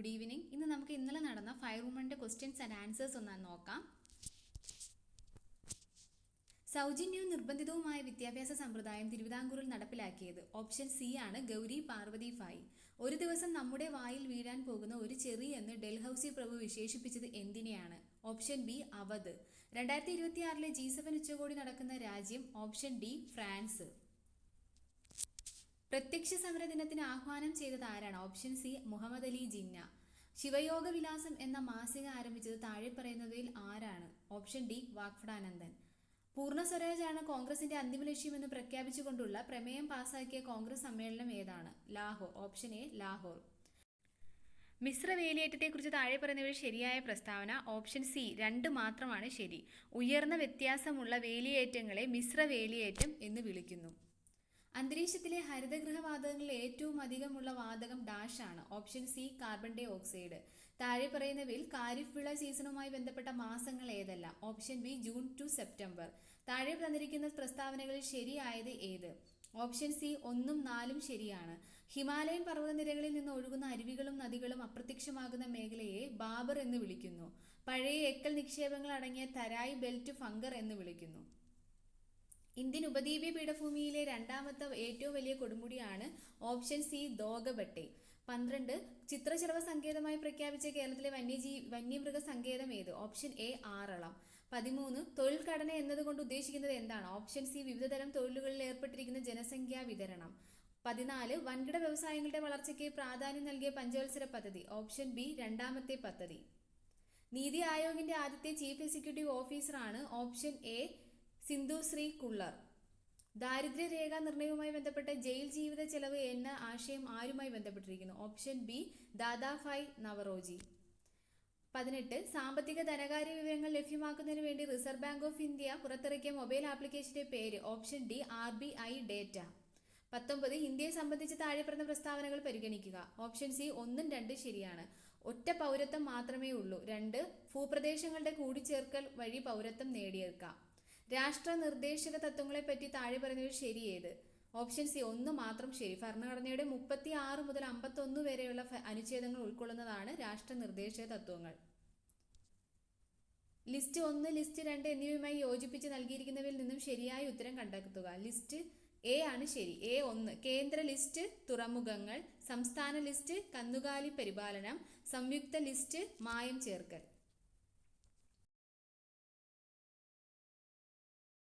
Good evening. ഇന്ന് നമുക്ക് ഇന്നലെ നടന്ന 5 വുമന്റെ ക്വസ്റ്റ്യൻസ് ആൻഡ് ആൻസേഴ്സ് ഒന്ന് നോക്കാം. സൗജന്യവും നിർബന്ധിതവുമായ വിദ്യാഭ്യാസ സമ്പ്രദായം തിരുവിതാംകൂറിൽ നടപ്പിലാക്കിയത് ഓപ്ഷൻ സി ആണ്, ഗൗരി പാർവതി ഫായ്. ഒരു ദിവസം നമ്മുടെ വായിൽ വീഴാൻ പോകുന്ന ഒരു ചെറി എന്ന് ഡൽഹൌസി പ്രഭു വിശേഷിപ്പിച്ചത് എന്തിനെയാണ്? Option B Awadh. 2026 G7 ഉച്ചകോടി നടക്കുന്ന രാജ്യം? Option D France. പ്രത്യക്ഷ സമര ദിനത്തിന് ആഹ്വാനം ചെയ്തത് ആരാണ്? Option C Muhammad Ali Jinnah. ശിവയോഗ വിലാസം എന്ന മാസിക ആരംഭിച്ചത് താഴെ പറയുന്നവയിൽ ആരാണ്? Option D Vagbhatananda. പൂർണ്ണ സ്വരാജാണ് കോൺഗ്രസിന്റെ അന്തിമ ലക്ഷ്യമെന്ന് പ്രഖ്യാപിച്ചുകൊണ്ടുള്ള പ്രമേയം പാസാക്കിയ കോൺഗ്രസ് സമ്മേളനം ഏതാണ്? ലാഹോർ. Option A Lahore. മിശ്ര വേലിയേറ്റത്തെക്കുറിച്ച് താഴെ പറയുന്നവയിൽ ശരിയായ പ്രസ്താവന? ഓപ്ഷൻ സി 2 മാത്രമാണ് ശരി. ഉയർന്ന വ്യത്യാസമുള്ള വേലിയേറ്റങ്ങളെ മിശ്ര വേലിയേറ്റം എന്ന് വിളിക്കുന്നു. അന്തരീക്ഷത്തിലെ ഹരിതഗൃഹ വാതകങ്ങളിൽ ഏറ്റവും അധികമുള്ള വാതകം ഡാഷ് ആണ്? Option C carbon dioxide. താഴെ പറയുന്നവയിൽ ഖാരിഫ് വിള സീസണുമായി ബന്ധപ്പെട്ട മാസങ്ങൾ ഏതല്ല? Option B June to September. താഴെ തന്നിരിക്കുന്ന പ്രസ്താവനകളിൽ ശരിയായത് ഏത്? ഓപ്ഷൻ സി 1ഉം 4ഉം ശരിയാണ്. ഹിമാലയൻ പർവ്വതനിരകളിൽ നിന്ന് ഒഴുകുന്ന അരുവികളും നദികളും അപ്രത്യക്ഷമാകുന്ന മേഖലയെ ബാബർ എന്ന് വിളിക്കുന്നു. പഴയ എക്കൽ നിക്ഷേപങ്ങൾ അടങ്ങിയ തരായ് ബെൽറ്റ് ഫംഗർ എന്ന് വിളിക്കുന്നു. ഇന്ത്യൻ ഉപദ്വീപീയ പീഠഭൂമിയിലെ രണ്ടാമത്തെ ഏറ്റവും വലിയ കൊടുമുടിയാണ്? Option C ദോഗബട്ടെ. 12 ചിത്രശലഭ സങ്കേതമായി പ്രഖ്യാപിച്ച കേരളത്തിലെ വന്യമൃഗ സങ്കേതം ഏത്? Option A Aralam. 13 തൊഴിൽ ഘടന എന്നതുകൊണ്ട് ഉദ്ദേശിക്കുന്നത് എന്താണ്? ഓപ്ഷൻ സി വിവിധതരം തൊഴിലുകളിൽ ഏർപ്പെട്ടിരിക്കുന്ന ജനസംഖ്യാ വിതരണം. 14 വൻകിട വ്യവസായങ്ങളുടെ വളർച്ചയ്ക്ക് പ്രാധാന്യം നൽകിയ പഞ്ചവത്സര പദ്ധതി? ഓപ്ഷൻ ബി രണ്ടാമത്തെ പദ്ധതി. നീതി ആയോഗിന്റെ ആദ്യത്തെ ചീഫ് എക്സിക്യൂട്ടീവ് ഓഫീസർ ആണ്? Option A Sindhushree Khullar. ദാരിദ്ര്യരേഖ നിർണയവുമായി ബന്ധപ്പെട്ട ജയിൽ ജീവിത ചെലവ് എന്ന ആശയം ആരുമായി ബന്ധപ്പെട്ടിരിക്കുന്നു? Option B Dadabhai Naoroji. 18 സാമ്പത്തിക ധനകാര്യ വിവരങ്ങൾ ലഭ്യമാക്കുന്നതിന് വേണ്ടി റിസർവ് ബാങ്ക് ഓഫ് ഇന്ത്യ പുറത്തിറക്കിയ മൊബൈൽ ആപ്ലിക്കേഷന്റെ പേര്? Option D RBI data. 19 ഇന്ത്യയെ സംബന്ധിച്ച് താഴെ പറയുന്ന പ്രസ്താവനകൾ പരിഗണിക്കുക. ഓപ്ഷൻ സി 1ഉം 2ഉം ശരിയാണ്. ഒറ്റ പൗരത്വം മാത്രമേ ഉള്ളൂ. 2 ഭൂപ്രദേശങ്ങളുടെ കൂടിച്ചേർക്കൽ വഴി പൗരത്വം നേടിയേക്കാം. രാഷ്ട്ര നിർദ്ദേശക തത്വങ്ങളെപ്പറ്റി താഴെ പറയുന്നവയിൽ ശരി ഏത്? ഓപ്ഷൻ സി 1 മാത്രം ശരി. ഭരണഘടനയുടെ 36 മുതൽ 51 വരെയുള്ള അനുച്ഛേദങ്ങൾ ഉൾക്കൊള്ളുന്നതാണ് രാഷ്ട്ര നിർദ്ദേശക തത്വങ്ങൾ. ലിസ്റ്റ് 1, ലിസ്റ്റ് 2 എന്നിവയുമായി യോജിപ്പിച്ച് നൽകിയിരിക്കുന്നവയിൽ നിന്നും ശരിയായ ഉത്തരം കണ്ടെത്തുക. ലിസ്റ്റ് എ ആണ് ശരി. A1 കേന്ദ്ര ലിസ്റ്റ് തുറമുഖങ്ങൾ, സംസ്ഥാന ലിസ്റ്റ് കന്നുകാലി പരിപാലനം, സംയുക്ത ലിസ്റ്റ് മായം ചേർക്കൽ.